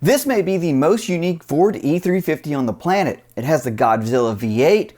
This may be the most unique Ford E350 on the planet. It has the Godzilla V8,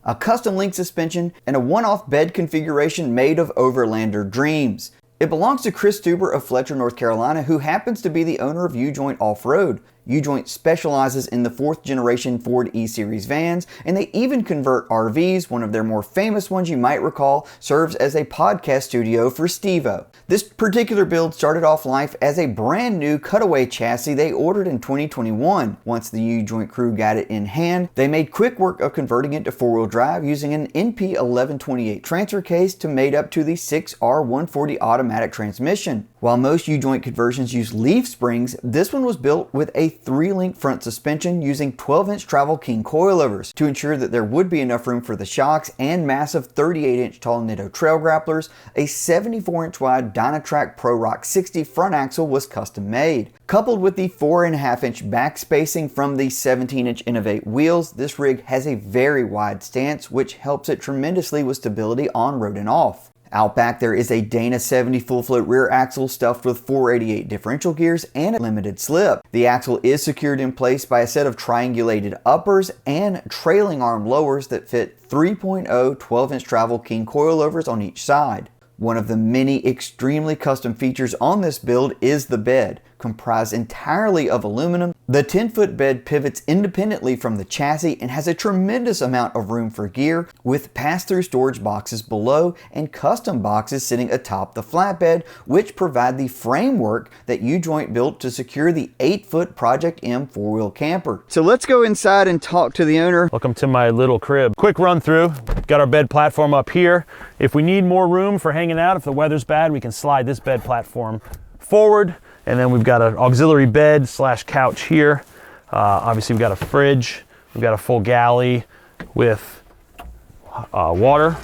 a custom link suspension, and a one-off bed configuration made of Overlander dreams. It belongs to Chris Stuber of Fletcher, North Carolina, who happens to be the owner of U-Joint Off-Road. U-Joint specializes in the 4th generation Ford E-Series vans, and they even convert RVs. One of their more famous ones you might recall serves as a podcast studio for Steve-O. This particular build started off life as a brand new cutaway chassis they ordered in 2021. Once the U-Joint crew got it in hand, they made quick work of converting it to 4-wheel drive using an NP 1128 transfer case to mate up to the 6R140 automatic transmission. While most U-Joint conversions use leaf springs, this one was built with a 3-link front suspension using 12-inch Travel King coilovers to ensure that there would be enough room for the shocks and massive 38-inch tall Nitto trail grapplers. A 74-inch wide Dynatrac Pro Rock 60 front axle was custom made. Coupled with the 4.5-inch back spacing from the 17-inch Innovate wheels, this rig has a very wide stance, which helps it tremendously with stability on road and off. Out back there is a Dana 70 full float rear axle stuffed with 488 differential gears and a limited slip. The axle is secured in place by a set of triangulated uppers and trailing arm lowers that fit 3.0 12-inch Travel King coilovers on each side. One of the many extremely custom features on this build is the bed. Comprised entirely of aluminum, the 10-foot bed pivots independently from the chassis and has a tremendous amount of room for gear, with pass-through storage boxes below and custom boxes sitting atop the flatbed, which provide the framework that U-Joint built to secure the 8-foot Project M 4-wheel camper. So let's go inside and talk to the owner. Welcome to my little crib. Quick run through. Got our bed platform up here. If we need more room for hanging out, if the weather's bad, we can slide this bed platform forward. And then we've got an auxiliary bed slash couch here. Obviously we've got a fridge. We've got a full galley with water. A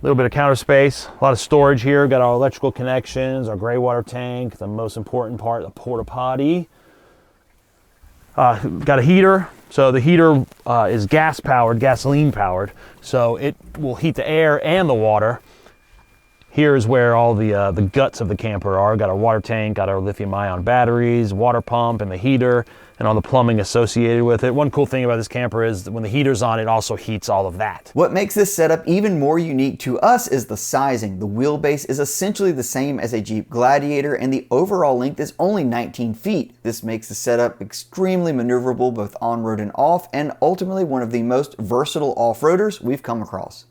little bit of counter space. A lot of storage here. We've got our electrical connections, our gray water tank, the most important part, the porta potty. Got a heater. So the heater is gas powered, gasoline powered. So it will heat the air and the water. Here's where all the guts of the camper are. Got our water tank, got our lithium-ion batteries, water pump, and the heater, and all the plumbing associated with it. One cool thing about this camper is that when the heater's on, it also heats all of that. What makes this setup even more unique to us is the sizing. The wheelbase is essentially the same as a Jeep Gladiator, and the overall length is only 19 feet. This makes the setup extremely maneuverable both on-road and off, and ultimately one of the most versatile off-roaders we've come across.